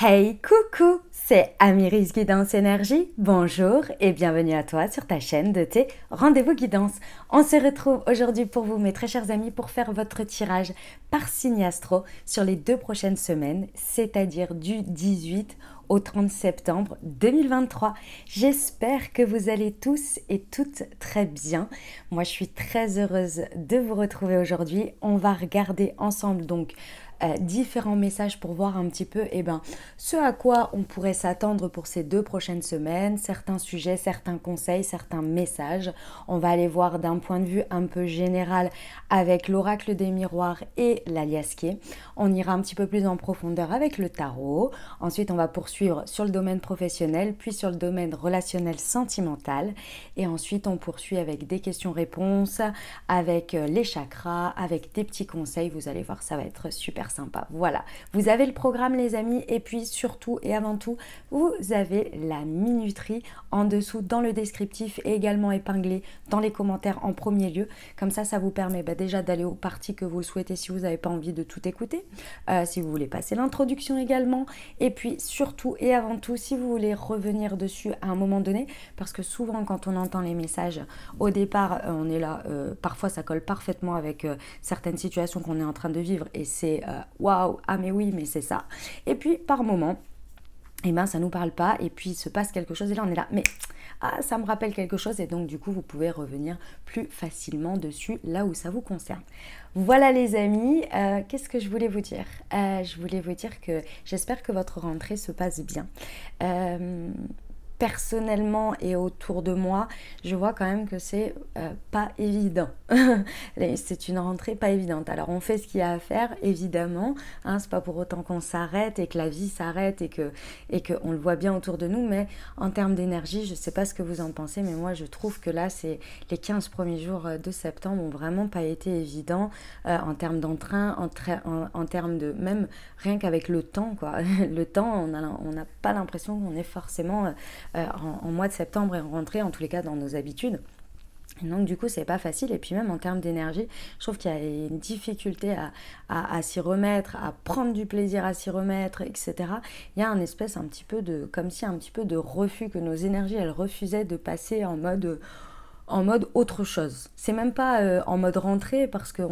Hey, coucou, c'est Amiris Guidance Énergie. Bonjour et bienvenue à toi sur ta chaîne de tes rendez-vous guidance. On se retrouve aujourd'hui pour vous, mes très chers amis, pour faire votre tirage par signe astro sur les 2 prochaines semaines, c'est-à-dire du 18 au 30 septembre 2023. J'espère que vous allez tous et toutes très bien. Moi, je suis très heureuse de vous retrouver aujourd'hui. On va regarder ensemble donc différents messages pour voir un petit peu ce à quoi on pourrait s'attendre pour ces 2 prochaines semaines, certains sujets, certains conseils, certains messages. On va aller voir d'un point de vue un peu général avec l'oracle des miroirs et l'aliasqué. On ira un petit peu plus en profondeur avec le tarot. Ensuite, on va poursuivre sur le domaine professionnel, puis sur le domaine relationnel sentimental. Et ensuite, on poursuit avec des questions-réponses, avec les chakras, avec des petits conseils. Vous allez voir, ça va être super sympa. Voilà, vous avez le programme les amis, et puis surtout et avant tout, vous avez la minuterie en dessous dans le descriptif et également épinglé dans les commentaires en premier lieu. Comme ça vous permet déjà d'aller aux parties que vous souhaitez si vous n'avez pas envie de tout écouter, si vous voulez passer l'introduction également, et puis surtout et avant tout, si vous voulez revenir dessus à un moment donné, parce que souvent quand on entend les messages au départ, on est là, parfois ça colle parfaitement avec certaines situations qu'on est en train de vivre et c'est waouh, ah mais oui, mais c'est ça. Et puis par moment, ça nous parle pas et puis il se passe quelque chose et là on est là, mais ça me rappelle quelque chose, et donc du coup vous pouvez revenir plus facilement dessus là où ça vous concerne. Voilà les amis, qu'est-ce que je voulais vous dire? Je voulais vous dire que j'espère que votre rentrée se passe bien. Personnellement et autour de moi, je vois quand même que c'est pas évident. C'est une rentrée pas évidente. Alors on fait ce qu'il y a à faire, évidemment, hein, c'est pas pour autant qu'on s'arrête et que la vie s'arrête et que on le voit bien autour de nous, mais en termes d'énergie, je sais pas ce que vous en pensez, mais moi je trouve que là, c'est les 15 premiers jours de septembre ont vraiment pas été évidents en termes d'entrain, en termes de même rien qu'avec le temps, quoi. Le temps, on n'a pas l'impression qu'on est forcément en mois de septembre et en rentrée, en tous les cas dans nos habitudes. Et donc du coup c'est pas facile, et puis même en termes d'énergie je trouve qu'il y a une difficulté à s'y remettre, à prendre du plaisir à s'y remettre, etc. Il y a un espèce un petit peu de, comme si un petit peu de refus, que nos énergies elles refusaient de passer en mode autre chose. C'est même pas en mode rentrée, parce que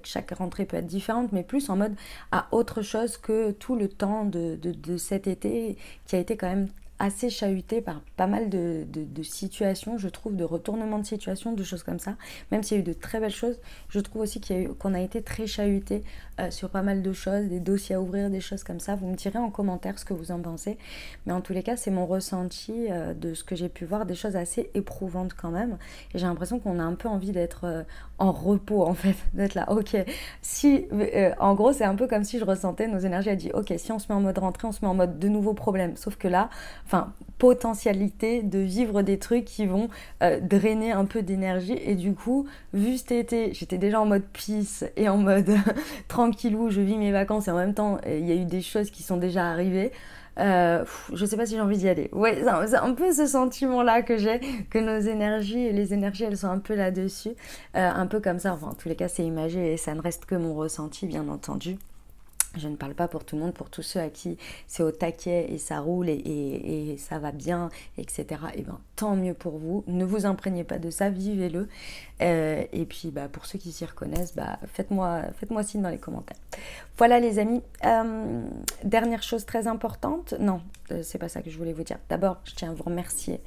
chaque rentrée peut être différente, mais plus en mode à autre chose que tout le temps de cet été qui a été quand même assez chahuté par pas mal de situations, je trouve, de retournements de situation, de choses comme ça. Même s'il y a eu de très belles choses, je trouve aussi qu'on a été très chahuté sur pas mal de choses, des dossiers à ouvrir, des choses comme ça. Vous me direz en commentaire ce que vous en pensez. Mais en tous les cas, c'est mon ressenti de ce que j'ai pu voir, des choses assez éprouvantes quand même. Et j'ai l'impression qu'on a un peu envie d'être en repos, en fait, d'être là. Ok, si, en gros, c'est un peu comme si je ressentais nos énergies. Elle dit, ok, si on se met en mode rentrée, on se met en mode de nouveaux problèmes. Sauf que là, potentialité de vivre des trucs qui vont drainer un peu d'énergie, et du coup vu cet été j'étais déjà en mode peace et en mode tranquillou, je vis mes vacances, et en même temps il y a eu des choses qui sont déjà arrivées. Je sais pas si j'ai envie d'y aller. Ouais, c'est un peu ce sentiment là que j'ai, que nos énergies, les énergies elles sont un peu là-dessus, un peu comme ça. Enfin en tous les cas c'est imagé et ça ne reste que mon ressenti, bien entendu. Je ne parle pas pour tout le monde, pour tous ceux à qui c'est au taquet et ça roule et ça va bien, etc. Et bien, tant mieux pour vous. Ne vous imprégnez pas de ça, vivez-le. Et puis, pour ceux qui s'y reconnaissent, faites-moi signe dans les commentaires. Voilà les amis. Dernière chose très importante. Non, c'est pas ça que je voulais vous dire. D'abord, je tiens à vous remercier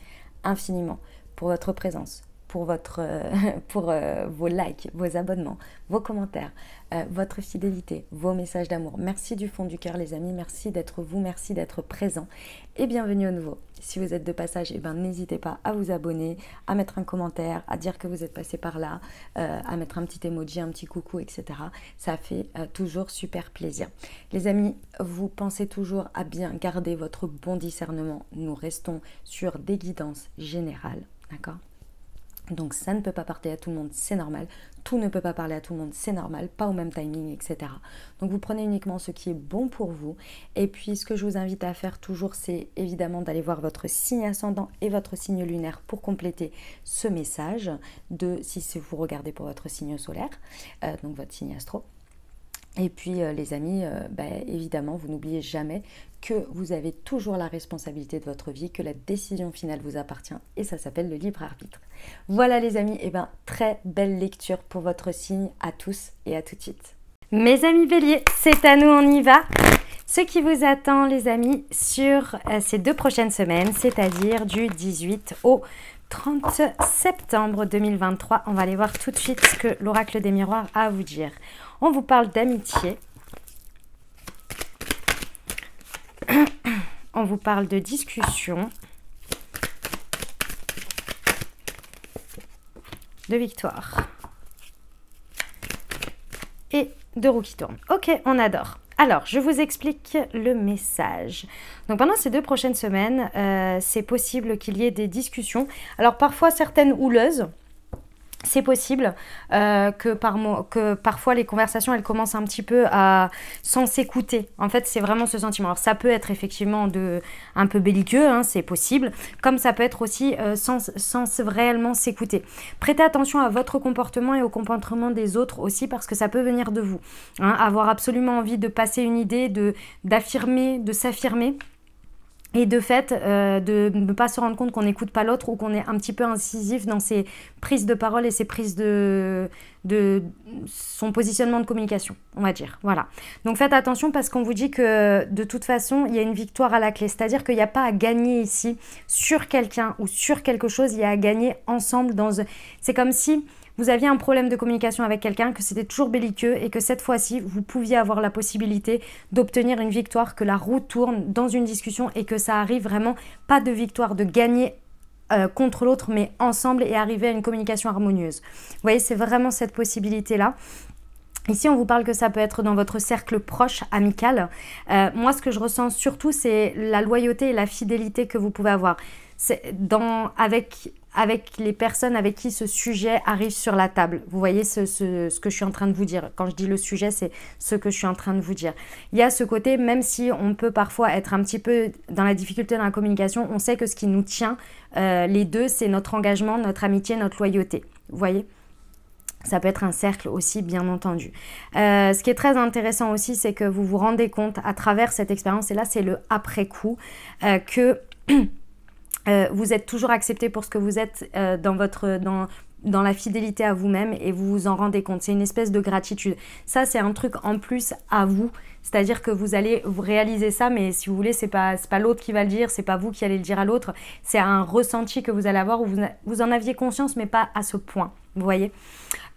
infiniment pour votre présence, pour vos likes, vos abonnements, vos commentaires, votre fidélité, vos messages d'amour. Merci du fond du cœur les amis, merci d'être vous, merci d'être présent, et bienvenue au nouveau. Si vous êtes de passage, n'hésitez pas à vous abonner, à mettre un commentaire, à dire que vous êtes passé par là, à mettre un petit emoji, un petit coucou, etc. Ça fait toujours super plaisir. Les amis, vous pensez toujours à bien garder votre bon discernement. Nous restons sur des guidances générales, d'accord ? Donc ça ne peut pas parler à tout le monde, c'est normal. Tout ne peut pas parler à tout le monde, c'est normal, pas au même timing, etc. Donc vous prenez uniquement ce qui est bon pour vous. Et puis ce que je vous invite à faire toujours, c'est évidemment d'aller voir votre signe ascendant et votre signe lunaire pour compléter ce message, si vous regardez pour votre signe solaire, donc votre signe astro. Et puis les amis, évidemment, vous n'oubliez jamais que vous avez toujours la responsabilité de votre vie, que la décision finale vous appartient et ça s'appelle le libre arbitre. Voilà les amis, et très belle lecture pour votre signe à tous et à tout de suite. Mes amis Bélier, c'est à nous, on y va. Ce qui vous attend les amis sur ces 2 prochaines semaines, c'est-à-dire du 18 au 30 septembre 2023. On va aller voir tout de suite ce que l'oracle des miroirs a à vous dire. On vous parle d'amitié. On vous parle de discussion. De victoire. Et de roue qui tourne. Ok, on adore. Alors, je vous explique le message. Donc, pendant ces 2 prochaines semaines, c'est possible qu'il y ait des discussions. Alors, parfois, certaines houleuses. C'est possible que parfois les conversations, elles commencent un petit peu à sans s'écouter. En fait, c'est vraiment ce sentiment. Alors, ça peut être effectivement un peu belliqueux, hein, c'est possible. Comme ça peut être aussi sans réellement s'écouter. Prêtez attention à votre comportement et au comportement des autres aussi parce que ça peut venir de vous. Hein, avoir absolument envie de passer une idée, d'affirmer, de s'affirmer. Et de fait, de ne pas se rendre compte qu'on n'écoute pas l'autre ou qu'on est un petit peu incisif dans ses prises de parole et ses prises de son positionnement de communication, on va dire. Voilà. Donc faites attention parce qu'on vous dit que de toute façon, il y a une victoire à la clé. C'est-à-dire qu'il n'y a pas à gagner ici sur quelqu'un ou sur quelque chose, il y a à gagner ensemble. C'est comme si vous aviez un problème de communication avec quelqu'un, que c'était toujours belliqueux et que cette fois-ci, vous pouviez avoir la possibilité d'obtenir une victoire, que la roue tourne dans une discussion et que ça arrive vraiment, pas de victoire, de gagner contre l'autre, mais ensemble et arriver à une communication harmonieuse. Vous voyez, c'est vraiment cette possibilité-là. Ici, on vous parle que ça peut être dans votre cercle proche, amical. Moi, ce que je ressens surtout, c'est la loyauté et la fidélité que vous pouvez avoir. Avec les personnes avec qui ce sujet arrive sur la table. Vous voyez ce que je suis en train de vous dire. Quand je dis le sujet, c'est ce que je suis en train de vous dire. Il y a ce côté, même si on peut parfois être un petit peu dans la difficulté dans la communication, on sait que ce qui nous tient, les deux, c'est notre engagement, notre amitié, notre loyauté. Vous voyez ? Ça peut être un cercle aussi, bien entendu. Ce qui est très intéressant aussi, c'est que vous vous rendez compte à travers cette expérience, et là, c'est le après-coup, que vous êtes toujours accepté pour ce que vous êtes dans la fidélité à vous-même et vous vous en rendez compte. C'est une espèce de gratitude. Ça, c'est un truc en plus à vous. C'est-à-dire que vous allez vous réaliser ça, mais si vous voulez, c'est pas l'autre qui va le dire, c'est pas vous qui allez le dire à l'autre. C'est un ressenti que vous allez avoir où vous en aviez conscience, mais pas à ce point. Vous voyez ?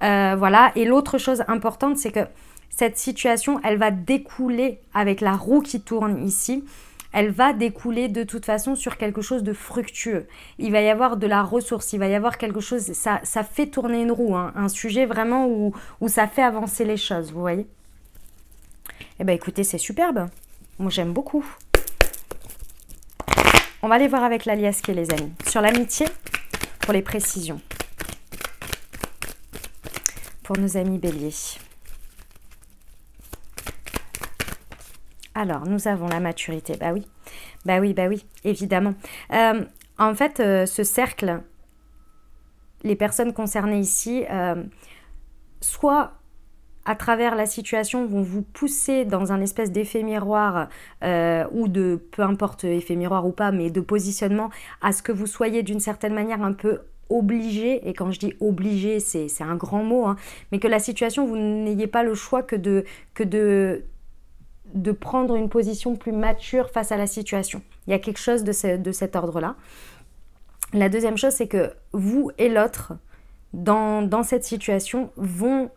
Voilà. Et l'autre chose importante, c'est que cette situation, elle va découler avec la roue qui tourne ici. Elle va découler de toute façon sur quelque chose de fructueux. Il va y avoir de la ressource, il va y avoir quelque chose, ça fait tourner une roue, hein, un sujet vraiment où ça fait avancer les choses, vous voyez. Eh bien écoutez, c'est superbe, moi j'aime beaucoup. On va aller voir avec l'aliasqué les amis, sur l'amitié, pour les précisions. Pour nos amis béliers. Alors, nous avons la maturité. Bah oui, évidemment. En fait, ce cercle, les personnes concernées ici, soit à travers la situation vont vous pousser dans un espèce d'effet miroir ou de, peu importe effet miroir ou pas, mais de positionnement à ce que vous soyez d'une certaine manière un peu obligé, et quand je dis obligé, c'est un grand mot, hein, mais que la situation, vous n'ayez pas le choix que de prendre une position plus mature face à la situation. Il y a quelque chose de cet ordre-là. La deuxième chose, c'est que vous et l'autre, dans cette situation, vous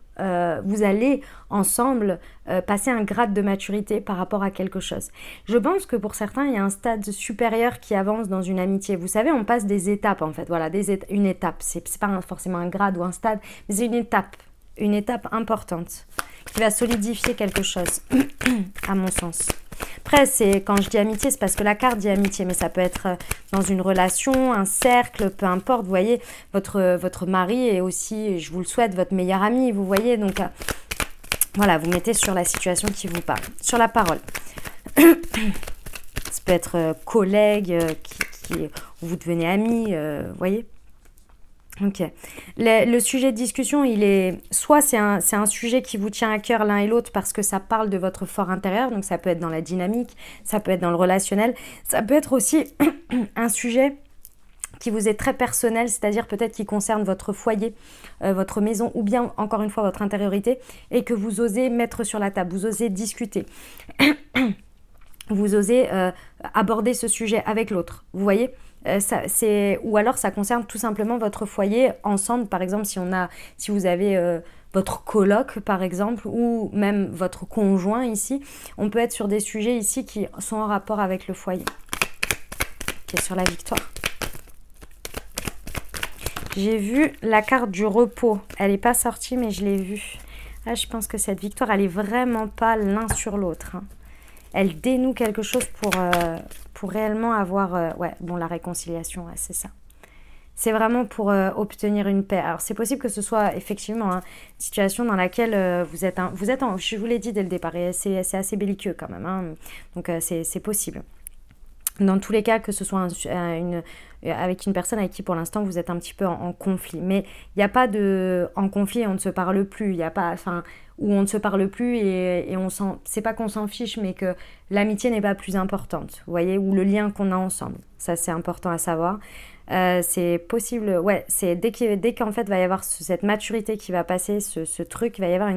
allez ensemble passer un grade de maturité par rapport à quelque chose. Je pense que pour certains, il y a un stade supérieur qui avance dans une amitié. Vous savez, on passe des étapes en fait. Voilà, une étape. C'est pas forcément un grade ou un stade, mais c'est une étape importante qui va solidifier quelque chose, à mon sens. Après, quand je dis amitié, c'est parce que la carte dit amitié, mais ça peut être dans une relation, un cercle, peu importe. Vous voyez, votre mari est aussi, je vous le souhaite, votre meilleur ami, vous voyez. Donc, voilà, vous mettez sur la situation qui vous parle. Sur la parole. Ça peut être collègue, où vous devenez amis, vous voyez. Ok. Le sujet de discussion, il est soit c'est un sujet qui vous tient à cœur l'un et l'autre parce que ça parle de votre fort intérieur, donc ça peut être dans la dynamique, ça peut être dans le relationnel, ça peut être aussi un sujet qui vous est très personnel, c'est-à-dire peut-être qui concerne votre foyer, votre maison, ou bien encore une fois votre intériorité, et que vous osez mettre sur la table, vous osez discuter, vous osez aborder ce sujet avec l'autre, vous voyez. Ou alors ça concerne tout simplement votre foyer ensemble, par exemple si vous avez votre coloc par exemple, ou même votre conjoint ici, on peut être sur des sujets ici qui sont en rapport avec le foyer. Ok, sur la victoire. J'ai vu la carte du repos, elle n'est pas sortie mais je l'ai vue. Là je pense que cette victoire elle est vraiment pas l'un sur l'autre, hein. Elle dénoue quelque chose pour réellement avoir... ouais, bon, la réconciliation, ouais, c'est ça. C'est vraiment pour obtenir une paix. Alors, c'est possible que ce soit effectivement une situation dans laquelle vous êtes je vous l'ai dit dès le départ, et c'est assez belliqueux quand même, hein. Donc, c'est possible. Dans tous les cas, que ce soit avec une personne avec qui pour l'instant vous êtes un petit peu en conflit. Mais il n'y a pas de... En conflit, on ne se parle plus. Il n'y a pas... Enfin, où on ne se parle plus et on s'en... C'est pas qu'on s'en fiche, mais que l'amitié n'est pas plus importante. Vous voyez, ou le lien qu'on a ensemble. Ça, c'est important à savoir. C'est possible... Ouais, c'est dès qu'en fait va y avoir cette maturité qui va passer, ce truc, il va y avoir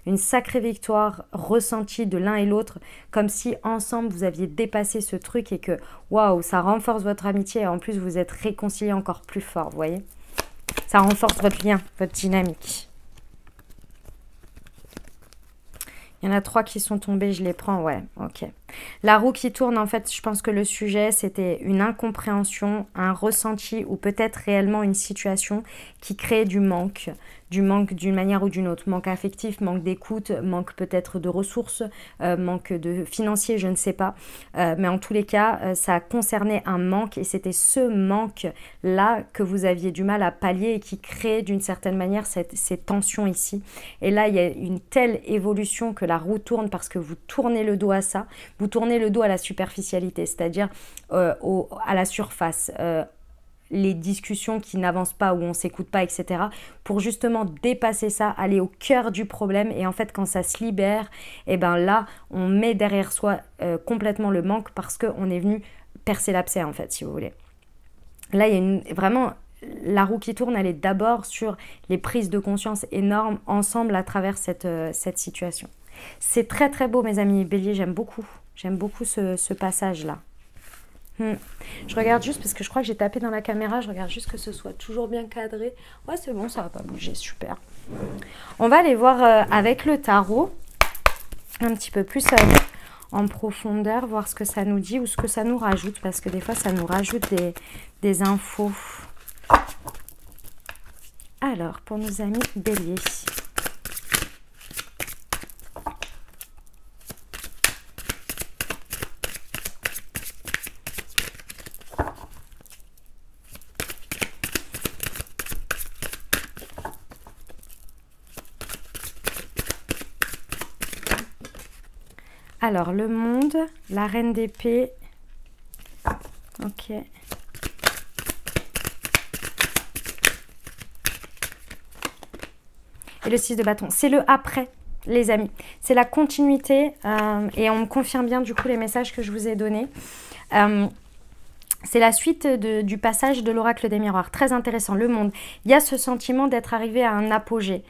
une sacrée victoire ressentie de l'un et l'autre, comme si ensemble vous aviez dépassé ce truc et que, waouh, ça renforce votre amitié et en plus vous êtes réconciliés encore plus fort, vous voyez. Ça renforce votre lien, votre dynamique. Il y en a 3 qui sont tombés, je les prends, ouais, ok. La roue qui tourne, en fait, je pense que le sujet, c'était une incompréhension, un ressenti ou peut-être réellement une situation qui crée du manque d'une manière ou d'une autre. Manque affectif, manque d'écoute, manque peut-être de ressources, manque de financier, je ne sais pas. Mais en tous les cas, ça concernait un manque et c'était ce manque-là que vous aviez du mal à pallier et qui crée d'une certaine manière ces tensions ici. Et là, il y a une telle évolution que la roue tourne parce que vous tournez le dos à ça, vous tournez le dos à la superficialité, c'est-à-dire à la surface, les discussions qui n'avancent pas, où on ne s'écoute pas, etc. pour justement dépasser ça, aller au cœur du problème. Et en fait, quand ça se libère, et ben là, on met derrière soi complètement le manque parce qu'on est venu percer l'abcès, en fait, si vous voulez. Là, il y a vraiment... La roue qui tourne, elle est d'abord sur les prises de conscience énormes ensemble à travers cette situation. C'est très très beau, mes amis Bélier, j'aime beaucoup. J'aime beaucoup ce passage-là. Je regarde juste, parce que je crois que j'ai tapé dans la caméra, je regarde juste que ce soit toujours bien cadré. Ouais, c'est bon, ça va pas bouger, super. On va aller voir avec le tarot, un petit peu plus en profondeur, voir ce que ça nous dit ou ce que ça nous rajoute, parce que des fois, ça nous rajoute des infos. Alors, pour nos amis Bélier. Alors, le monde, la reine d'épée. Ok. Et le 6 de bâton. C'est le après, les amis. C'est la continuité. Et on me confirme bien, du coup, les messages que je vous ai donnés. C'est la suite du passage de l'oracle des miroirs. Très intéressant, le monde. Il y a ce sentiment d'être arrivé à un apogée.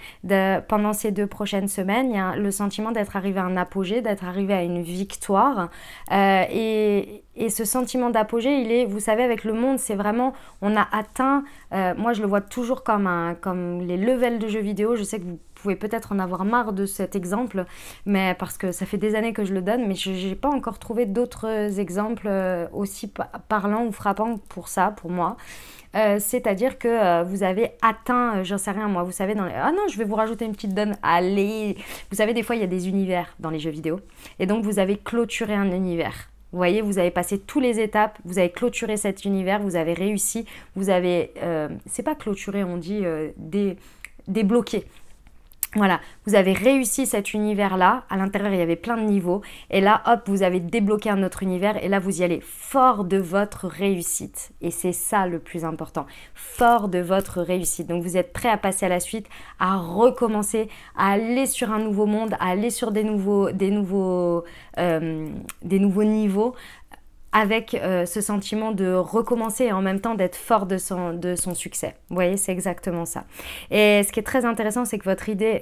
Pendant ces 2 prochaines semaines, il y a le sentiment d'être arrivé à un apogée, d'être arrivé à une victoire. Et ce sentiment d'apogée, il est, vous savez, avec le monde, c'est vraiment, on a atteint, moi je le vois toujours comme les levels de jeux vidéo. Je sais que vous pouvez peut-être en avoir marre de cet exemple, mais parce que ça fait des années que je le donne, mais je n'ai pas encore trouvé d'autres exemples aussi parlants ou frappants pour ça, pour moi. C'est-à-dire que vous avez atteint, j'en sais rien moi, vous savez, ah non, je vais vous rajouter une petite donne, allez, vous savez, des fois il y a des univers dans les jeux vidéo, et donc vous avez clôturé un univers. Vous voyez, vous avez passé toutes les étapes, vous avez clôturé cet univers, vous avez réussi, vous avez, c'est pas clôturé, on dit débloqué. Voilà, vous avez réussi cet univers-là. À l'intérieur, il y avait plein de niveaux. Et là, hop, vous avez débloqué un autre univers. Et là, vous y allez fort de votre réussite. Et c'est ça le plus important. Fort de votre réussite. Donc, vous êtes prêt à passer à la suite, à recommencer, à aller sur un nouveau monde, à aller sur des nouveaux niveaux, avec ce sentiment de recommencer et en même temps d'être fort de son succès. Vous voyez, c'est exactement ça. Et ce qui est très intéressant, c'est que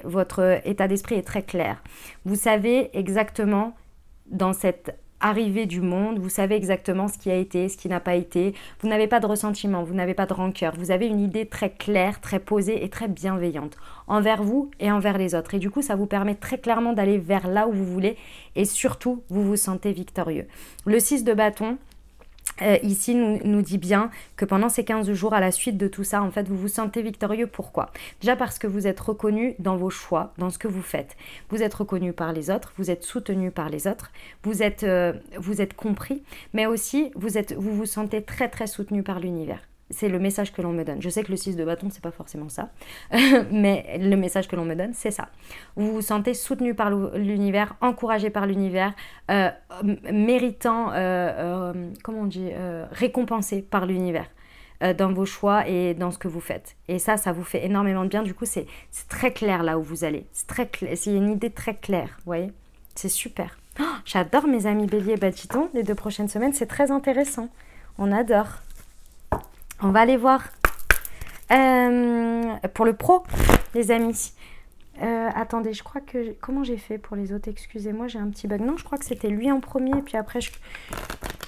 votre état d'esprit est très clair. Vous savez exactement, dans cette arrivée du monde, vous savez exactement ce qui a été, ce qui n'a pas été. Vous n'avez pas de ressentiment, vous n'avez pas de rancœur. Vous avez une idée très claire, très posée et très bienveillante envers vous et envers les autres. Et du coup, ça vous permet très clairement d'aller vers là où vous voulez et surtout, vous vous sentez victorieux. Le 6 de bâton, ici nous dit bien que pendant ces 15 jours, à la suite de tout ça, en fait, vous vous sentez victorieux. Pourquoi? Déjà parce que vous êtes reconnu dans vos choix, dans ce que vous faites. Vous êtes reconnu par les autres, vous êtes soutenu par les autres, vous êtes compris, mais aussi vous vous sentez très très soutenu par l'univers. C'est le message que l'on me donne. Je sais que le 6 de bâton, c'est pas forcément ça, mais le message que l'on me donne, c'est ça. Vous vous sentez soutenu par l'univers, encouragé par l'univers, méritant, comment on dit, récompensé par l'univers dans vos choix et dans ce que vous faites. Et ça vous fait énormément de bien. Du coup, c'est très clair là où vous allez. C'est très clair. C'est une idée très claire, vous voyez. C'est super. Oh, j'adore mes amis Bélier et Bâton les 2 prochaines semaines. C'est très intéressant. On adore. On va aller voir pour le pro, les amis. Attendez, je crois que... Comment j'ai fait pour les autres? Excusez-moi, j'ai un petit bug. Non, je crois que c'était lui en premier. Puis après,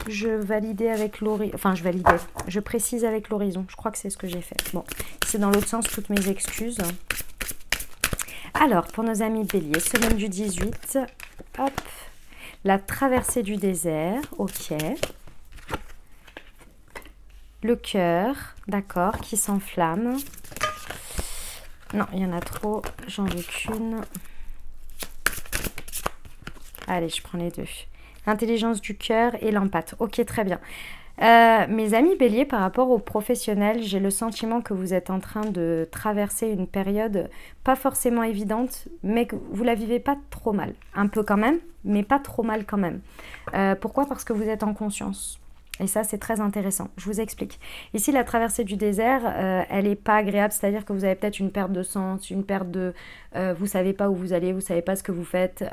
je validais avec l'horizon. Enfin, je précise avec l'horizon. Je crois que c'est ce que j'ai fait. Bon, c'est dans l'autre sens, toutes mes excuses. Alors, pour nos amis Bélier, semaine du 18. Hop. La traversée du désert. Ok. Le cœur, d'accord, qui s'enflamme. Non, il y en a trop, j'en veux qu'une. Allez, je prends les deux. L'intelligence du cœur et l'empathie. Ok, très bien. Mes amis Bélier, par rapport aux professionnels, j'ai le sentiment que vous êtes en train de traverser une période pas forcément évidente, mais que vous la vivez pas trop mal. Un peu quand même, mais pas trop mal quand même. Pourquoi? Parce que vous êtes en conscience. Et ça, c'est très intéressant. Je vous explique. Ici, la traversée du désert, elle n'est pas agréable. C'est-à-dire que vous avez peut-être une perte de sens, une perte de... vous ne savez pas où vous allez, vous ne savez pas ce que vous faites.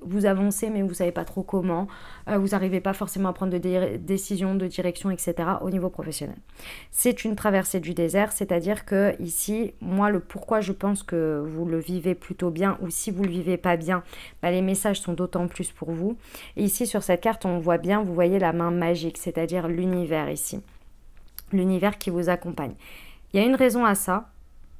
Vous avancez, mais vous ne savez pas trop comment. Vous n'arrivez pas forcément à prendre de décisions, de direction, etc. au niveau professionnel. C'est une traversée du désert. C'est-à-dire que ici, moi, le pourquoi je pense que vous le vivez plutôt bien ou si vous ne le vivez pas bien, bah, les messages sont d'autant plus pour vous. Et ici, sur cette carte, on voit bien, vous voyez la main magique, c'est-à-dire l'univers ici. L'univers qui vous accompagne. Il y a une raison à ça,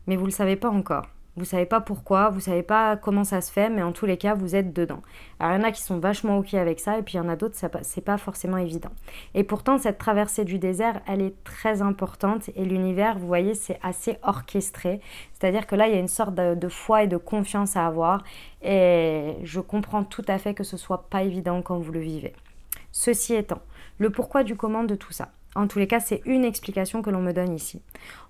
mais vous ne le savez pas encore. Vous ne savez pas pourquoi, vous ne savez pas comment ça se fait, mais en tous les cas, vous êtes dedans. Alors, il y en a qui sont vachement OK avec ça, et puis il y en a d'autres, c'est pas forcément évident. Et pourtant, cette traversée du désert, elle est très importante, et l'univers, vous voyez, c'est assez orchestré. C'est-à-dire que là, il y a une sorte de foi et de confiance à avoir, et je comprends tout à fait que ce soit pas évident quand vous le vivez. Ceci étant, le pourquoi du comment de tout ça. En tous les cas, c'est une explication que l'on me donne ici.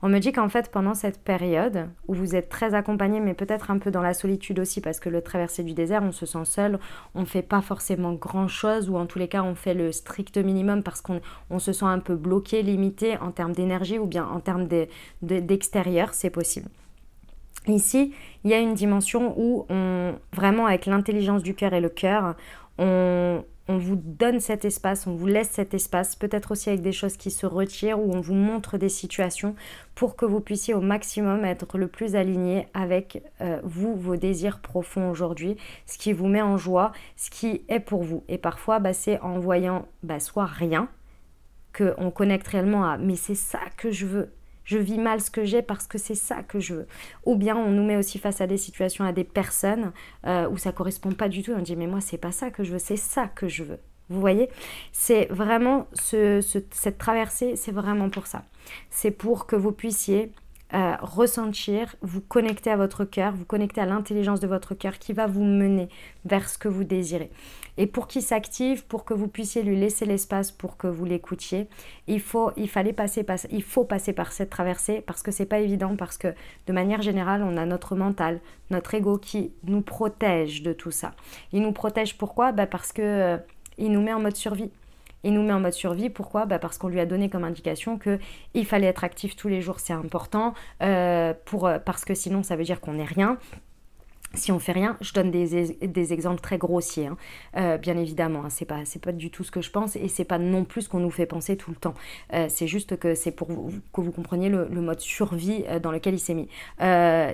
On me dit qu'en fait, pendant cette période où vous êtes très accompagné, mais peut-être un peu dans la solitude aussi, parce que le traversée du désert, on se sent seul, on ne fait pas forcément grand-chose, ou en tous les cas, on fait le strict minimum parce qu'on se sent un peu bloqué, limité en termes d'énergie ou bien en termes d'extérieur, c'est possible. Ici, il y a une dimension où, vraiment avec l'intelligence du cœur et le cœur, on vous donne cet espace, on vous laisse cet espace, peut-être aussi avec des choses qui se retirent ou on vous montre des situations pour que vous puissiez au maximum être le plus aligné avec vous, vos désirs profonds aujourd'hui, ce qui vous met en joie, ce qui est pour vous. Et parfois, c'est en voyant soit rien, qu'on connecte réellement à « mais c'est ça que je veux ». Je vis mal ce que j'ai parce que c'est ça que je veux. Ou bien on nous met aussi face à des situations, à des personnes où ça ne correspond pas du tout. On dit mais moi c'est pas ça que je veux, c'est ça que je veux. Vous voyez, c'est vraiment cette traversée, c'est vraiment pour ça. C'est pour que vous puissiez ressentir, vous connecter à votre cœur, vous connecter à l'intelligence de votre cœur qui va vous mener vers ce que vous désirez. Et pour qu'il s'active, pour que vous puissiez lui laisser l'espace pour que vous l'écoutiez, il faut passer par cette traversée parce que c'est pas évident, parce que de manière générale, on a notre mental, notre ego qui nous protège de tout ça. Il nous protège pourquoi ? Parce que il nous met en mode survie. Il nous met en mode survie, pourquoi ? Parce qu'on lui a donné comme indication qu'il fallait être actif tous les jours, c'est important, parce que sinon ça veut dire qu'on n'est rien. Si on fait rien, je donne des exemples très grossiers, bien évidemment, c'est pas du tout ce que je pense et c'est pas non plus ce qu'on nous fait penser tout le temps. C'est juste que c'est pour que vous compreniez le mode survie dans lequel il s'est mis.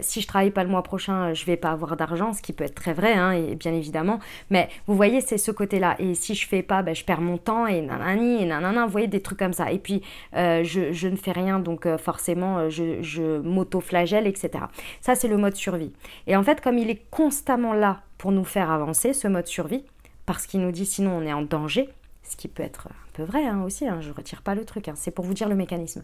Si je travaille pas le mois prochain, je vais pas avoir d'argent, ce qui peut être très vrai, et bien évidemment, mais vous voyez, c'est ce côté-là. Et si je fais pas, je perds mon temps et nanani et nanana, vous voyez, des trucs comme ça. Et puis, je ne fais rien, donc forcément, je m'auto-flagelle, etc. Ça, c'est le mode survie. Et en fait, comme il est constamment là pour nous faire avancer, ce mode survie, parce qu'il nous dit sinon on est en danger, ce qui peut être un peu vrai aussi, je ne retire pas le truc, c'est pour vous dire le mécanisme.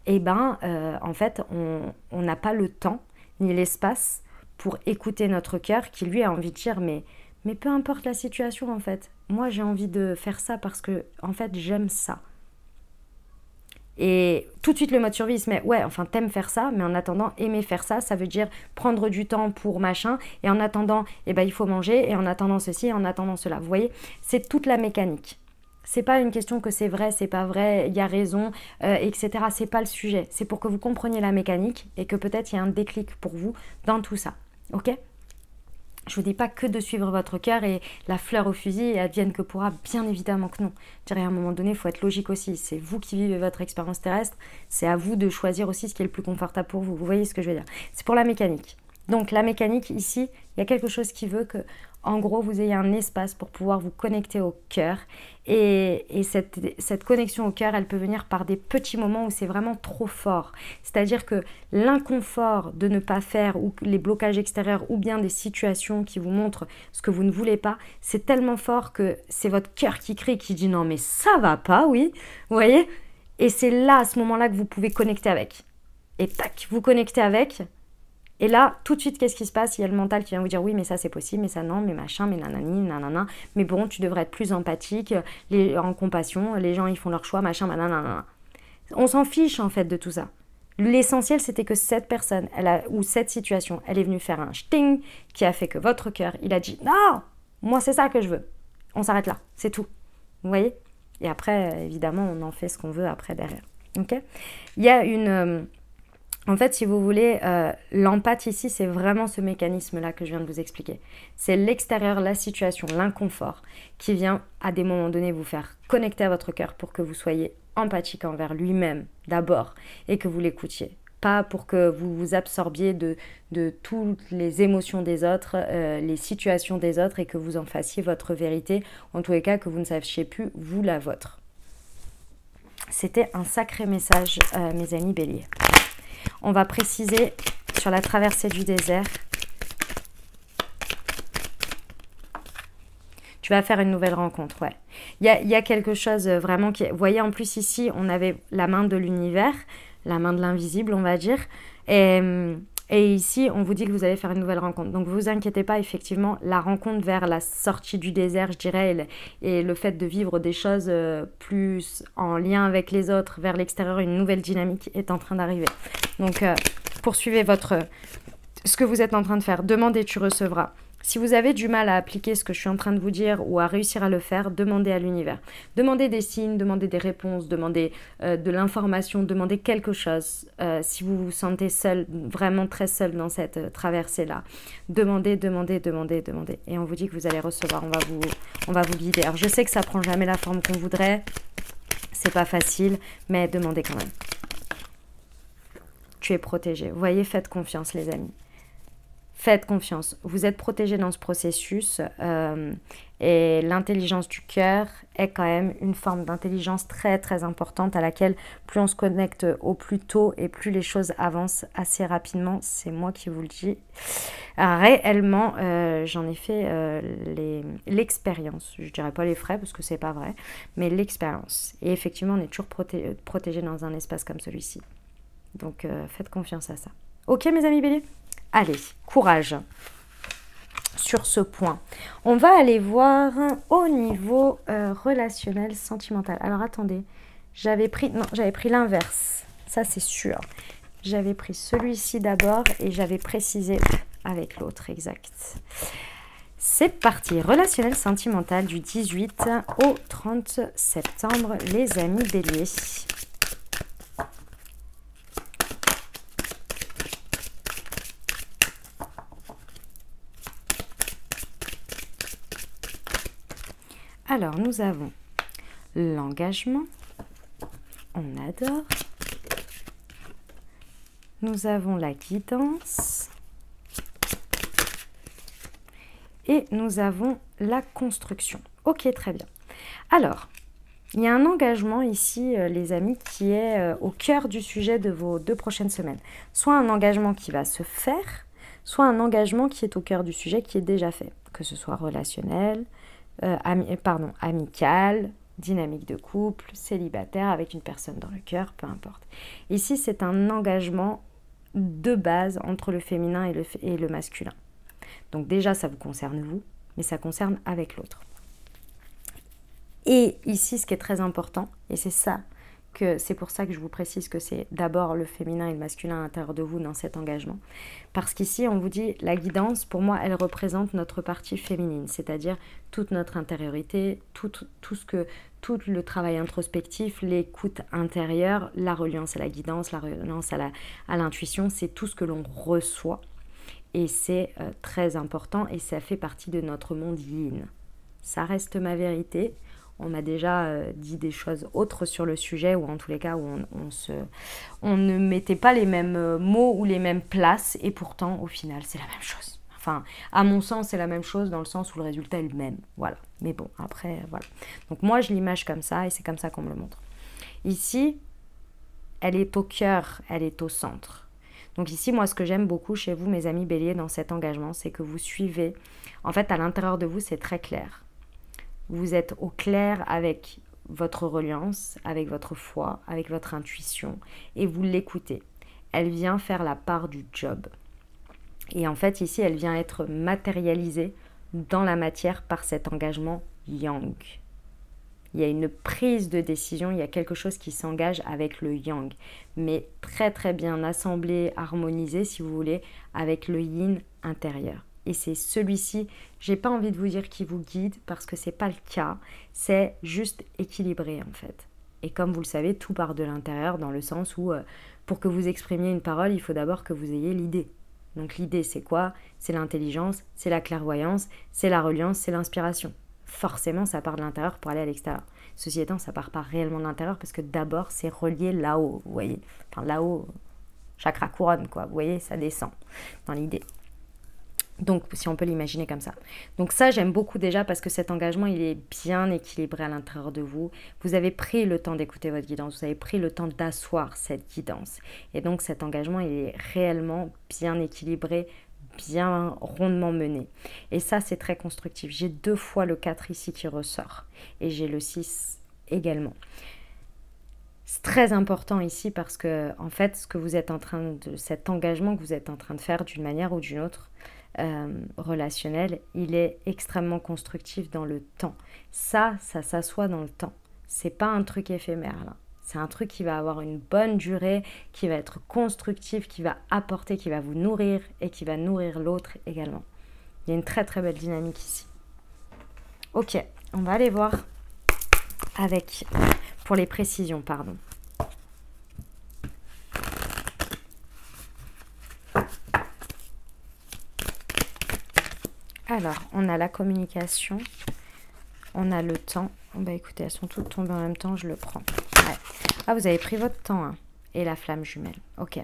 Et en fait, on n'a pas le temps ni l'espace pour écouter notre cœur qui lui a envie de dire mais peu importe la situation en fait, moi j'ai envie de faire ça parce que en fait j'aime ça. Et tout de suite, le mode survie, il se met, ouais, enfin, t'aimes faire ça, mais en attendant, aimer faire ça, ça veut dire prendre du temps pour machin, et en attendant, il faut manger, et en attendant ceci, et en attendant cela. Vous voyez, c'est toute la mécanique. C'est pas une question que c'est vrai, c'est pas vrai, il y a raison, etc. C'est pas le sujet. C'est pour que vous compreniez la mécanique, et que peut-être il y a un déclic pour vous dans tout ça. Ok ? Je ne vous dis pas que de suivre votre cœur et la fleur au fusil et advienne que pourra, bien évidemment que non. Je dirais à un moment donné, il faut être logique aussi. C'est vous qui vivez votre expérience terrestre, c'est à vous de choisir aussi ce qui est le plus confortable pour vous. Vous voyez ce que je veux dire ? C'est pour la mécanique. Donc la mécanique, ici, il y a quelque chose qui veut que, en gros, vous ayez un espace pour pouvoir vous connecter au cœur. Et cette connexion au cœur, elle peut venir par des petits moments où c'est vraiment trop fort. C'est-à-dire que l'inconfort de ne pas faire, ou les blocages extérieurs, ou bien des situations qui vous montrent ce que vous ne voulez pas, c'est tellement fort que c'est votre cœur qui crie, qui dit non mais ça va pas, oui, vous voyez ? Et c'est là, à ce moment-là, que vous pouvez connecter avec. Et tac, vous connectez avec. Et là, tout de suite, qu'est-ce qui se passe ? Il y a le mental qui vient vous dire oui, mais ça c'est possible, mais ça non, mais machin, mais nanani, nanana. Mais bon, tu devrais être plus empathique, en compassion, les gens ils font leur choix, machin, nanana. On s'en fiche en fait de tout ça. L'essentiel, c'était que cette personne, ou cette situation, elle est venue faire un sting qui a fait que votre cœur, il a dit non, moi c'est ça que je veux. On s'arrête là, c'est tout. Vous voyez ? Et après, évidemment, on en fait ce qu'on veut après derrière. Ok ? Il y a une... En fait, si vous voulez, l'empathie ici, c'est vraiment ce mécanisme-là que je viens de vous expliquer. C'est l'extérieur, la situation, l'inconfort qui vient à des moments donnés vous faire connecter à votre cœur pour que vous soyez empathique envers lui-même d'abord et que vous l'écoutiez. Pas pour que vous vous absorbiez de toutes les émotions des autres, les situations des autres et que vous en fassiez votre vérité. En tous les cas, que vous ne sachiez plus, vous, la vôtre. C'était un sacré message, mes amis béliers. On va préciser sur la traversée du désert. Tu vas faire une nouvelle rencontre, ouais. Il y a quelque chose vraiment qui... Vous voyez, en plus ici, on avait la main de l'univers, la main de l'invisible, on va dire. Et ici, on vous dit que vous allez faire une nouvelle rencontre. Donc, vous inquiétez pas, effectivement, la rencontre vers la sortie du désert, je dirais, et le fait de vivre des choses plus en lien avec les autres, vers l'extérieur, une nouvelle dynamique est en train d'arriver. Donc, poursuivez ce que vous êtes en train de faire. Demandez, tu recevras. Si vous avez du mal à appliquer ce que je suis en train de vous dire ou à réussir à le faire, demandez à l'univers. Demandez des signes, demandez des réponses, demandez de l'information, demandez quelque chose. Si vous vous sentez seul, vraiment très seul dans cette traversée-là, demandez. Et on vous dit que vous allez recevoir, on va vous guider. Alors je sais que ça prend jamais la forme qu'on voudrait, c'est pas facile, mais demandez quand même. Tu es protégé. Vous voyez, faites confiance les amis. Faites confiance, vous êtes protégé dans ce processus et l'intelligence du cœur est quand même une forme d'intelligence très très importante à laquelle plus on se connecte au plus tôt et plus les choses avancent assez rapidement, c'est moi qui vous le dis. Réellement, j'en ai fait l'expérience, je dirais pas les frais parce que c'est pas vrai, mais l'expérience. Et effectivement, on est toujours protégé dans un espace comme celui-ci. Donc, faites confiance à ça. Ok, mes amis béliers? Allez, courage sur ce point. On va aller voir au niveau relationnel, sentimental. Alors, attendez. J'avais pris l'inverse. Ça, c'est sûr. J'avais pris celui-ci d'abord et j'avais précisé avec l'autre, exact. C'est parti. Relationnel sentimental du 18 au 30 septembre, les amis béliers. Alors, nous avons l'engagement. On adore. Nous avons la guidance. Et nous avons la construction. Ok, très bien. Alors, il y a un engagement ici, les amis, qui est au cœur du sujet de vos 2 prochaines semaines. Soit un engagement qui va se faire, soit un engagement qui est au cœur du sujet qui est déjà fait. Que ce soit relationnel, amical, dynamique de couple, célibataire, avec une personne dans le cœur, peu importe. Ici, c'est un engagement de base entre le féminin et le masculin. Donc déjà, ça vous concerne vous, mais ça concerne avec l'autre. Et ici, ce qui est très important, et c'est pour ça que je vous précise que c'est d'abord le féminin et le masculin à l'intérieur de vous dans cet engagement. Parce qu'ici, on vous dit, la guidance, pour moi, elle représente notre partie féminine, c'est-à-dire toute notre intériorité, tout le travail introspectif, l'écoute intérieure, la reliance à la guidance, la reliance à l'intuition, c'est tout ce que l'on reçoit. Et c'est très important et ça fait partie de notre monde yin. Ça reste ma vérité. On m'a déjà dit des choses autres sur le sujet, ou en tous les cas où on ne mettait pas les mêmes mots ou les mêmes places, et pourtant au final c'est la même chose. Enfin, à mon sens c'est la même chose dans le sens où le résultat est le même. Voilà. Mais bon, après, voilà. Donc moi je l'image comme ça et c'est comme ça qu'on me le montre. Ici, elle est au cœur, elle est au centre. Donc ici, moi, ce que j'aime beaucoup chez vous, mes amis béliers, dans cet engagement, c'est que vous suivez. En fait, à l'intérieur de vous, c'est très clair. Vous êtes au clair avec votre reliance, avec votre foi, avec votre intuition, et vous l'écoutez. Elle vient faire la part du job. Et en fait, ici, elle vient être matérialisée dans la matière par cet engagement yang. Il y a une prise de décision, il y a quelque chose qui s'engage avec le yang, mais très très bien assemblé, harmonisé si vous voulez, avec le yin intérieur. Et c'est celui-ci, j'ai pas envie de vous dire qui vous guide parce que c'est pas le cas, c'est juste équilibré en fait. Et comme vous le savez, tout part de l'intérieur dans le sens où pour que vous exprimiez une parole, il faut d'abord que vous ayez l'idée. Donc l'idée c'est quoi? C'est l'intelligence, c'est la clairvoyance, c'est la reliance, c'est l'inspiration. Forcément, ça part de l'intérieur pour aller à l'extérieur. Ceci étant, ça part pas réellement de l'intérieur parce que d'abord, c'est relié là-haut, vous voyez. Enfin, là-haut, chakra couronne, quoi. Vous voyez, ça descend dans l'idée. Donc, si on peut l'imaginer comme ça. Donc ça, j'aime beaucoup déjà parce que cet engagement, il est bien équilibré à l'intérieur de vous. Vous avez pris le temps d'écouter votre guidance. Vous avez pris le temps d'asseoir cette guidance. Et donc, cet engagement, il est réellement bien équilibré, bien rondement mené. Et ça, c'est très constructif. J'ai 2 fois le 4 ici qui ressort. Et j'ai le 6 également. C'est très important ici parce que, en fait, cet engagement que vous êtes en train de faire d'une manière ou d'une autre, relationnel, il est extrêmement constructif dans le temps. Ça s'assoit dans le temps. C'est pas un truc éphémère là. C'est un truc qui va avoir une bonne durée, qui va être constructif, qui va apporter, qui va vous nourrir et qui va nourrir l'autre également. Il y a une très très belle dynamique ici. Ok, on va aller voir pour les précisions, pardon. Alors, on a la communication, on a le temps. Bah écoutez, elles sont toutes tombées en même temps, je le prends. Ouais. Ah, vous avez pris votre temps, hein. Et la flamme jumelle. Ok.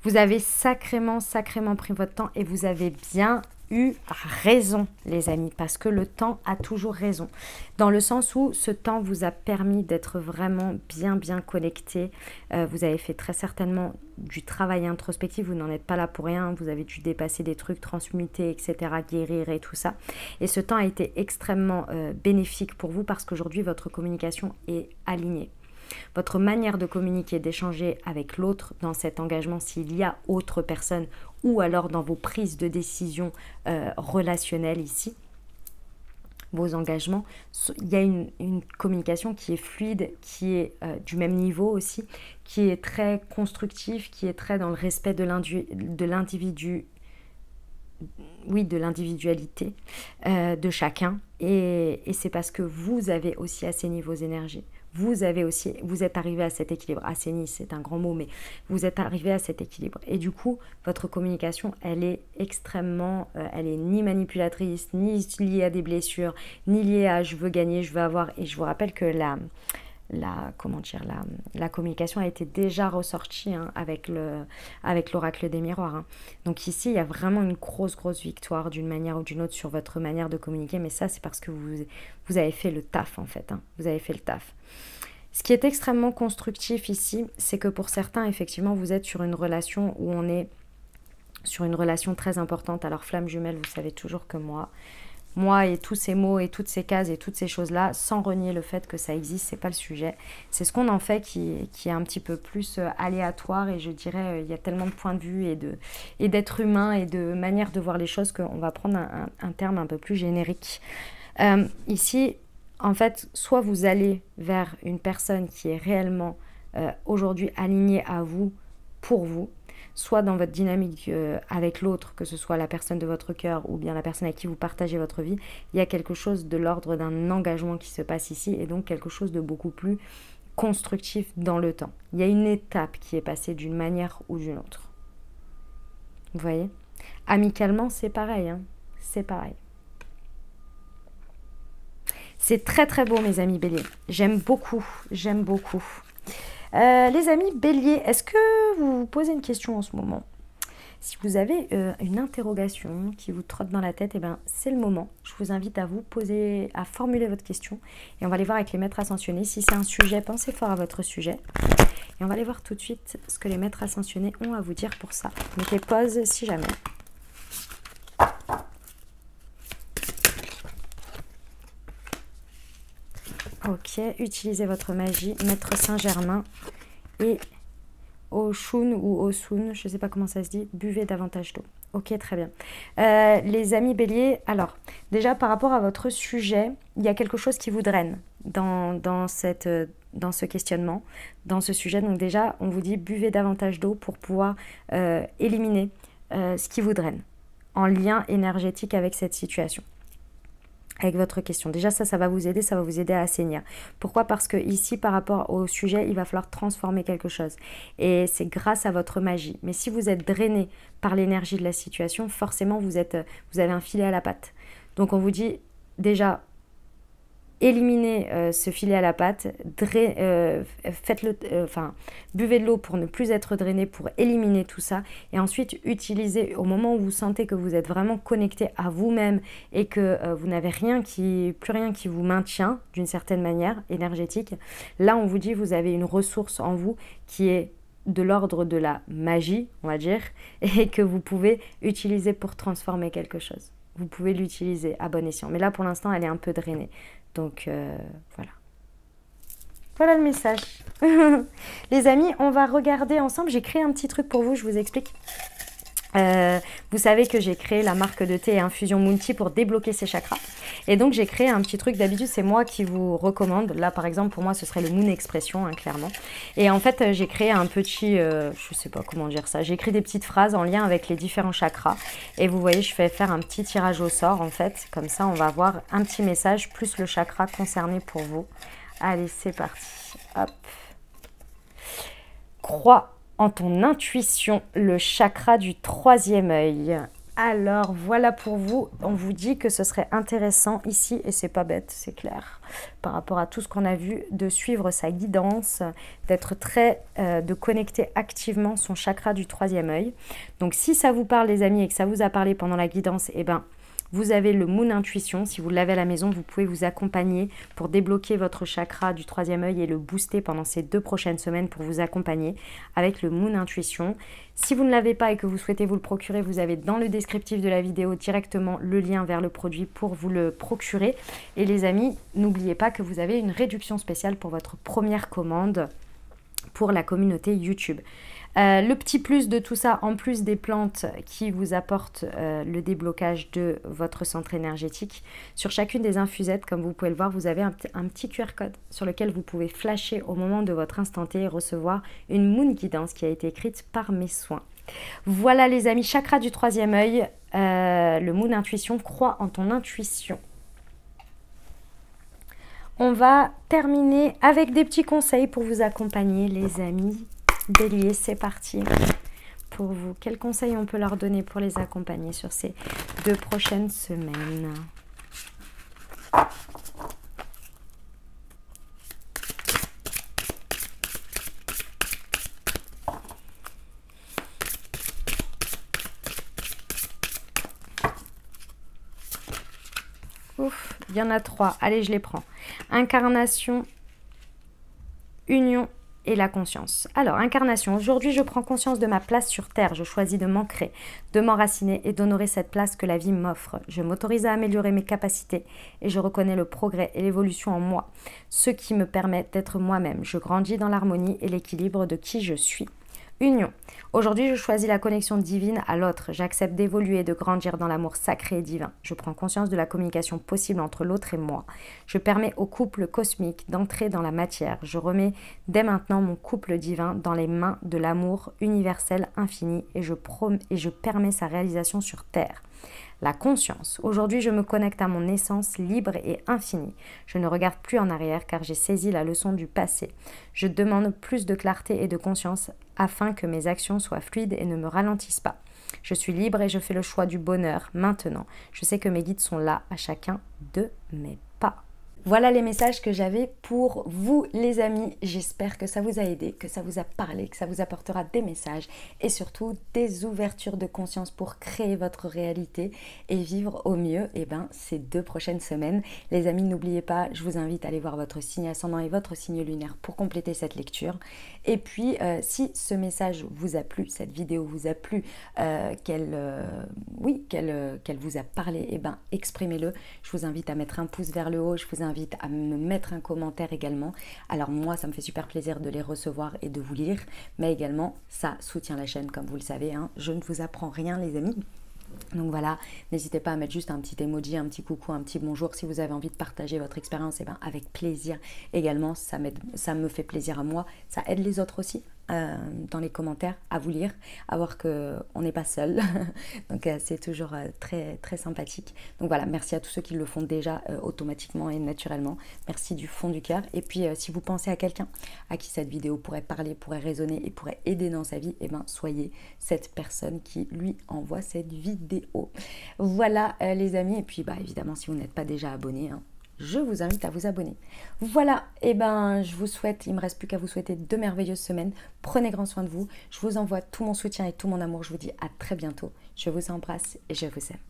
Vous avez sacrément pris votre temps et vous avez bien eu raison, les amis, parce que le temps a toujours raison. Dans le sens où ce temps vous a permis d'être vraiment bien connecté. Vous avez fait très certainement du travail introspectif, vous n'en êtes pas là pour rien. Vous avez dû dépasser des trucs, transmuter, etc., guérir et tout ça. Et ce temps a été extrêmement bénéfique pour vous parce qu'aujourd'hui, votre communication est alignée. votre manière de communiquer, d'échanger avec l'autre dans cet engagement, s'il y a autre personne, ou alors dans vos prises de décision relationnelles ici, vos engagements, il y a une communication qui est fluide, qui est du même niveau aussi, qui est très constructive, qui est très dans le respect de l'individu, oui, de l'individualité de chacun. Et c'est parce que vous avez aussi assaini vos énergies. Vous êtes arrivé à cet équilibre. Assaini, c'est un grand mot, mais vous êtes arrivé à cet équilibre. Et du coup, votre communication, elle est extrêmement, elle est ni manipulatrice, ni liée à des blessures, ni liée à je veux gagner, je veux avoir. Et je vous rappelle que la communication a été déjà ressortie avec l'oracle des miroirs. Hein. Donc ici, il y a vraiment une grosse victoire d'une manière ou d'une autre sur votre manière de communiquer. Mais ça, c'est parce que vous avez fait le taf en fait. Hein. Vous avez fait le taf. Ce qui est extrêmement constructif ici, c'est que pour certains, effectivement, vous êtes sur une relation où on est sur une relation très importante. Alors, flamme jumelle, vous savez toujours que moi et tous ces mots et toutes ces cases et toutes ces choses-là, sans renier le fait que ça existe, c'est pas le sujet. C'est ce qu'on en fait qui est un petit peu plus aléatoire et je dirais, il y a tellement de points de vue et d'êtres humains et de manières de voir les choses qu'on va prendre un terme un peu plus générique. Ici, en fait, soit vous allez vers une personne qui est réellement aujourd'hui alignée à vous, pour vous, soit dans votre dynamique avec l'autre, que ce soit la personne de votre cœur ou bien la personne avec qui vous partagez votre vie, il y a quelque chose de l'ordre d'un engagement qui se passe ici et donc quelque chose de beaucoup plus constructif dans le temps. Il y a une étape qui est passée d'une manière ou d'une autre. Vous voyez ? Amicalement, c'est pareil. Hein, c'est pareil. C'est très beau, mes amis béliers. J'aime beaucoup, j'aime beaucoup. Les amis béliers, est-ce que vous vous posez une question en ce moment? Si vous avez une interrogation qui vous trotte dans la tête, eh ben, c'est le moment. Je vous invite à à formuler votre question. Et on va aller voir avec les maîtres ascensionnés. Si c'est un sujet, pensez fort à votre sujet. Et on va aller voir tout de suite ce que les maîtres ascensionnés ont à vous dire pour ça. Mettez pause si jamais. Ok, utilisez votre magie, Maître Saint-Germain et Oshun ou Osun, je ne sais pas comment ça se dit, buvez davantage d'eau. Ok, très bien. Les amis béliers, alors, déjà par rapport à votre sujet, il y a quelque chose qui vous draine dans ce questionnement, dans ce sujet. Donc déjà, on vous dit buvez davantage d'eau pour pouvoir éliminer ce qui vous draine en lien énergétique avec cette situation. Avec votre question. Déjà, ça va vous aider à assainir. Pourquoi? Parce que ici, par rapport au sujet, il va falloir transformer quelque chose. Et c'est grâce à votre magie. Mais si vous êtes drainé par l'énergie de la situation, forcément, vous avez un filet à la patte. Donc, on vous dit déjà, éliminez ce filet à la patte, buvez de l'eau pour ne plus être drainé, pour éliminer tout ça, et ensuite utilisez au moment où vous sentez que vous êtes vraiment connecté à vous-même et que vous n'avez plus rien qui vous maintient d'une certaine manière énergétique. Là, on vous dit vous avez une ressource en vous qui est de l'ordre de la magie, on va dire, et que vous pouvez utiliser pour transformer quelque chose. Vous pouvez l'utiliser à bon escient. Mais là, pour l'instant, elle est un peu drainée. Donc, voilà. Voilà le message. Les amis, on va regarder ensemble. J'ai créé un petit truc pour vous, je vous explique. Vous savez que j'ai créé la marque de thé et infusion Moon-Tea pour débloquer ces chakras. Et donc, j'ai créé un petit truc. D'habitude, c'est moi qui vous recommande. Là, par exemple, pour moi, ce serait le Moon Expression, hein, clairement. Et en fait, j'ai créé un petit... je sais pas comment dire ça. J'ai écrit des petites phrases en lien avec les différents chakras. Et vous voyez, je fais faire un petit tirage au sort, en fait. Comme ça, on va avoir un petit message plus le chakra concerné pour vous. Allez, c'est parti. Hop. Crois en ton intuition, le chakra du troisième œil. Alors, voilà pour vous. On vous dit que ce serait intéressant ici, et c'est pas bête, c'est clair, par rapport à tout ce qu'on a vu, de suivre sa guidance, d'être de connecter activement son chakra du troisième œil. Donc, si ça vous parle, les amis, et que ça vous a parlé pendant la guidance, eh ben, Vous avez le Moon Intuition. Si vous l'avez à la maison, vous pouvez vous accompagner pour débloquer votre chakra du troisième œil et le booster pendant ces 2 prochaines semaines pour vous accompagner avec le Moon Intuition. Si vous ne l'avez pas et que vous souhaitez vous le procurer, vous avez dans le descriptif de la vidéo directement le lien vers le produit pour vous le procurer. Et les amis, n'oubliez pas que vous avez une réduction spéciale pour votre première commande pour la communauté YouTube. Le petit plus de tout ça, en plus des plantes qui vous apportent le déblocage de votre centre énergétique, sur chacune des infusettes, comme vous pouvez le voir, vous avez un petit QR code sur lequel vous pouvez flasher au moment de votre instant T et recevoir une Moon Guidance qui a été écrite par mes soins. Voilà les amis, chakra du troisième œil, le Moon Intuition, crois en ton intuition. On va terminer avec des petits conseils pour vous accompagner les amis. Bélier, c'est parti pour vous. Quels conseils on peut leur donner pour les accompagner sur ces 2 prochaines semaines? Ouf, il y en a 3. Allez, je les prends. Incarnation, union et la conscience. Alors, incarnation, aujourd'hui je prends conscience de ma place sur Terre, je choisis de m'ancrer, de m'enraciner et d'honorer cette place que la vie m'offre. Je m'autorise à améliorer mes capacités et je reconnais le progrès et l'évolution en moi, ce qui me permet d'être moi-même. Je grandis dans l'harmonie et l'équilibre de qui je suis. Union. Aujourd'hui, je choisis la connexion divine à l'autre. J'accepte d'évoluer et de grandir dans l'amour sacré et divin. Je prends conscience de la communication possible entre l'autre et moi. Je permets au couple cosmique d'entrer dans la matière. Je remets dès maintenant mon couple divin dans les mains de l'amour universel infini et je permets sa réalisation sur Terre. La conscience. Aujourd'hui, je me connecte à mon essence libre et infinie. Je ne regarde plus en arrière car j'ai saisi la leçon du passé. Je demande plus de clarté et de conscience afin que mes actions soient fluides et ne me ralentissent pas. Je suis libre et je fais le choix du bonheur maintenant. Je sais que mes guides sont là à chacun de mes pas. Voilà les messages que j'avais pour vous les amis. J'espère que ça vous a aidé, que ça vous a parlé, que ça vous apportera des messages et surtout des ouvertures de conscience pour créer votre réalité et vivre au mieux ces 2 prochaines semaines. Les amis, n'oubliez pas, je vous invite à aller voir votre signe ascendant et votre signe lunaire pour compléter cette lecture. Et puis, si ce message vous a plu, cette vidéo vous a plu, qu'elle vous a parlé, exprimez-le. Je vous invite à mettre un pouce vers le haut, je vous invite à me mettre un commentaire également. Alors moi, ça me fait super plaisir de les recevoir et de vous lire, mais également, ça soutient la chaîne, comme vous le savez, hein. Je ne vous apprends rien, les amis. Donc voilà, n'hésitez pas à mettre juste un petit emoji, un petit coucou, un petit bonjour si vous avez envie de partager votre expérience, avec plaisir également, ça me fait plaisir à moi, ça aide les autres aussi dans les commentaires à vous lire, à voir qu'on n'est pas seul, donc c'est toujours très, très sympathique. Donc voilà, merci à tous ceux qui le font déjà automatiquement et naturellement, merci du fond du cœur. Et puis si vous pensez à quelqu'un à qui cette vidéo pourrait parler, pourrait résonner et pourrait aider dans sa vie, soyez cette personne qui lui envoie cette vidéo. Voilà les amis, et puis évidemment si vous n'êtes pas déjà abonné, je vous invite à vous abonner. Voilà, je vous souhaite, il ne me reste plus qu'à vous souhaiter de merveilleuses semaines. Prenez grand soin de vous. Je vous envoie tout mon soutien et tout mon amour. Je vous dis à très bientôt. Je vous embrasse et je vous aime.